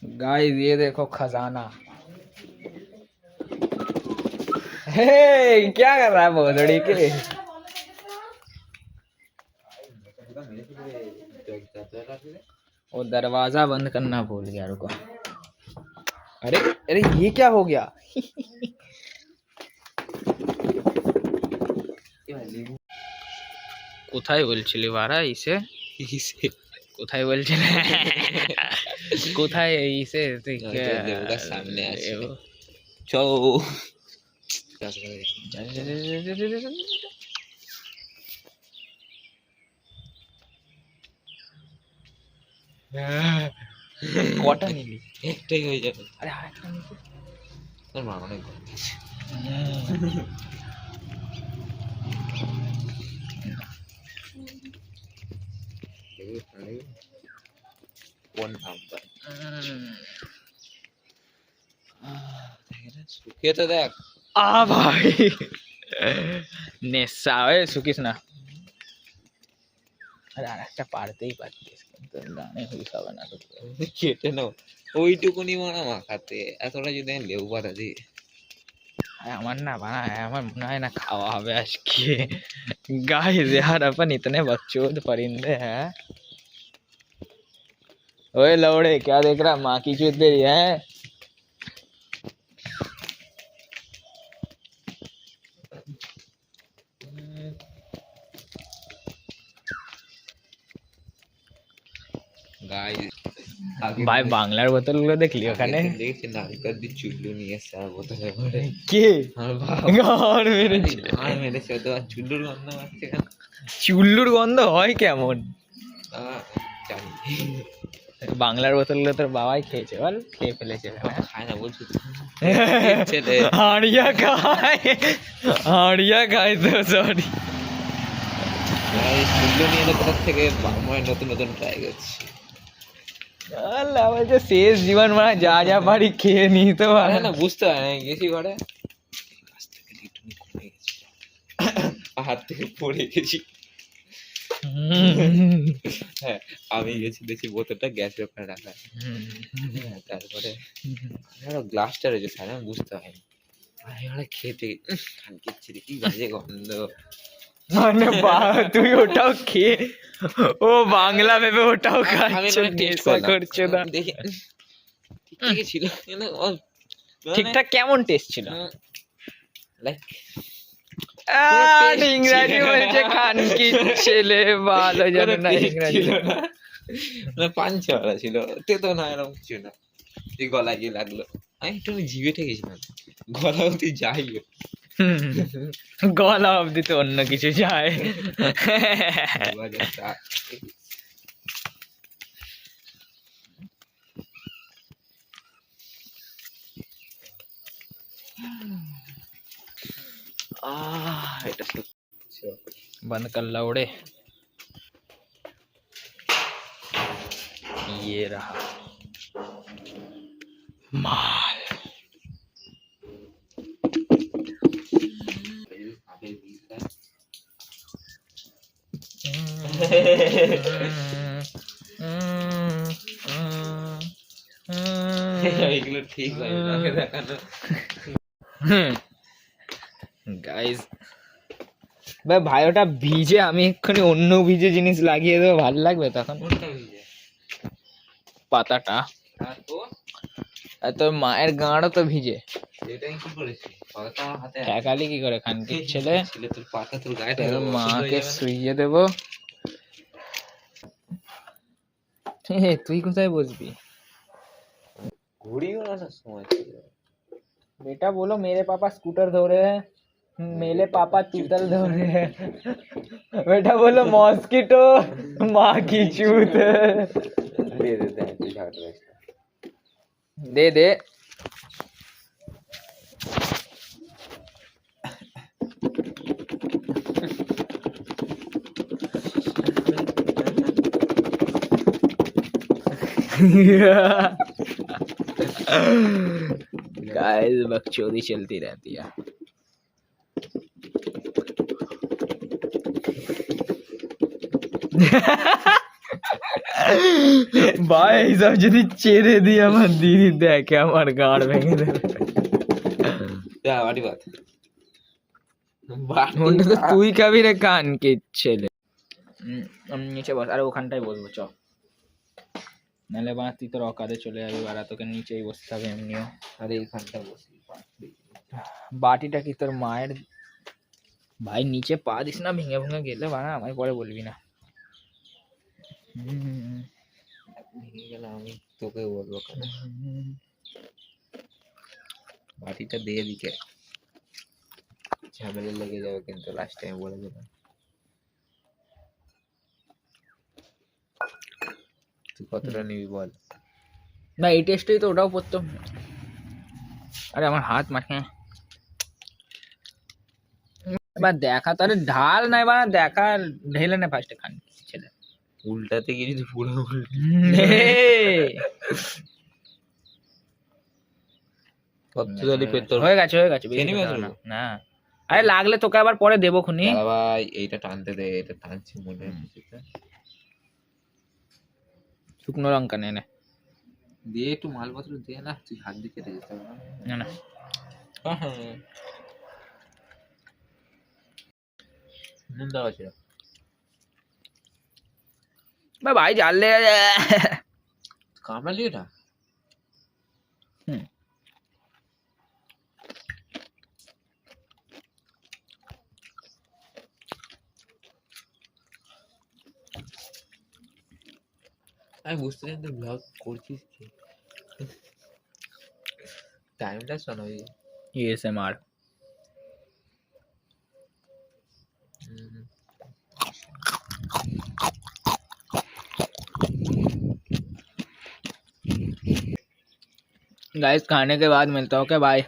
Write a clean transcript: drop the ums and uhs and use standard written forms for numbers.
Guys ये देखो खजाना। हे क्या कर रहा है भोसड़ी के। वो दरवाजा बंद करना भूल गया, रुको। अरे अरे ये क्या हो गया। কোথায় বলছিলি বাড়া ইসে ইসে কোথায় বলছিলি কোথায় ইসে তুই দেবদার সামনে আছে চলো কটা নিলি? একটাই হয়ে যাবে। আরে আরেকটা নিলি? তোর মা অনেক গরম আছে। কোন নাম্বার শুকিয়ে তো দেখ। আ ভাই নেশা হয়ে শুকিস না। আরে আর একটা পারতেই পারতিস, কিন্তু গানে হুইস হবে না তো। কেটে নাও ওইটুকুনি মানা মাখাতে, এতটা যদি আমি লেবু পাতা দিই। আমার না বানা আমার মনে হয় না খাওয়া হবে আজকে। गाइस यार अपन इतने बकचोद परिंदे हैं। ओए लौड़े क्या देख रहा, माँ की चूत तेरी है। গাইস ভাই বাংলার বোতলগুলো দেখলি ওখানে? দেখছি নালকার দিয়ে চুল্লু নিয়ে এসছে আর বোতলে ভরে। কে আমার বাবা গান মেরেছে? আর মেরেছে তো, আর চুল্লুর গন্ধ মারছে কেন? চুল্লুর গন্ধ হয় কেমন? জানি বাংলার বোতলগুলো তোর বাবাই খেয়েছে, বল খেয়ে ফেলেছে। খায় না বলছি তো। হাড়িয়া খায়, হাড়িয়া খায় তো, সরি। চুল্লু নিয়ে এলো কোথার থেকে, বাবা নতুন নতুন ট্রাই করছি। আল্লাহ বলছে শেষ জীবন মানে যা যা পারি খেয়ে নিতে পারে না, বুঝতে হয় না। গেছি ঘরে, গাছ থেকে লিটুনি কমে গেছি, হাত থেকে পড়ে গেছি। হ্যাঁ আমি গেছি দেখি বোতলটা গ্যাসের ওখানে রাখা। তারপরে গ্লাসটা রয়েছে স্যার, আমি বুঝতে হয়নি। আমি খেতে খানকিচ্ছি, কি বাজে গন্ধ। মানে তুই ওটাও খেয়ে, ও বাংলা ভেবে ওটাও খাচ্ছে, নেশা করছে না। দেখি ঠিকই ছিল, ঠিকঠাক কেমন টেস্ট ছিল? লাইক ইংরাজি বলছে খানকি ছেলে, ভালো জানে না ইংরাজি। পান ছাড়া ছিল, তেতো না, এরকম কিছু না। এই গলা গিয়ে লাগলো, আমি একটু জিভে ঠেকেছিলাম, গলা অব্দি যাই। গলা অব্দি তো অন্য কিছু যায়। এটা बंद कर लौड़े। ये रहा माल। এগুলো ঠিক হয় না দেখানো। গাইস ভাই ভাই ওটা ভিজে, আমি এক্ষুনি অন্য ভিজে জিনিস লাগিয়ে দেবো, ভালো লাগবে তখন? পাতাটা তোর মায়ের গাঁড়ও তো ভিজে। ঠেকালি কি করে খানকির ছেলে? মাকে শুইয়ে দেবো। তুই কোথায় বসবি? ঘুড়ি ওড়ানোর সময় बेटा बोलो मेरे पापा स्कूटर धो रहे हैं, मेरे पापा चूतल धो रहे हैं। बेटा बोलो मॉस्किटो माँ की चूत। दे दे गाइस बकचोदी चलती रहती है। ভাই এইসব যদি ছেড়ে দিই আমার দিদি দেখে আমার গাড় ভেঙে দেবে। যা বাটি ভাত বাটি ওটা তো ভাত। তুই খাবি রে কান কে ছেলে। আমি নিচে বস, আরে ওখানটাই বসবো চ, নাহলে বাঁ তুই তোর অকাদে চলে যাবি, বাড়া তোকে নিচেই বসতে হবে এমনিও। আরে এইখানটা বসি বাটিটা কি তোর মায়ের? ভাই নিচে পা দিস না, ভেঙে ভেঙে গেলে বাড়া আমায় পরে বলবি না। ভেঙে গেলে আমি তোকে বলবো কেন? বাটিটা দিয়ে দিকে ঝামেলা লেগে যাবে কিন্তু লাস্ট টাইম বলে দিলাম। তুই কতটা নিবি বল? না এই টেস্টেই তো ওটাও পড়তো। আরে আমার হাত মাখে এবার দেখা, তাহলে ঢাল নাই বাড়া, দেখা ঢেলে না ফার্স্টে খান ছেলে। উল্টাতে গিয়ে যদি পুরো হয়ে গেছে হয়ে গেছে, বেশি খেয়ে নিবি খেতে হবে এতটুকু? না। না আরে লাগলে তোকে আবার পরে দেবো খুনি। দাদা ভাই এইটা টানতে দে, এটা টানছি মনে হচ্ছে। শুকনো লঙ্কা নে নে। দিয়ে একটু মালপত্র দিয়ে না, তুই হাত দিয়ে কেটে যেতে হবে না না নুন দেওয়া ছিল ভাই জানলে কামড়ালি এটা। আমি বুঝতে চাই তুই ব্লগ করছিস কি, টাইমটা শোনো। ASMR गाइस, खाने के बाद मिलता हूँ क्या, बाय।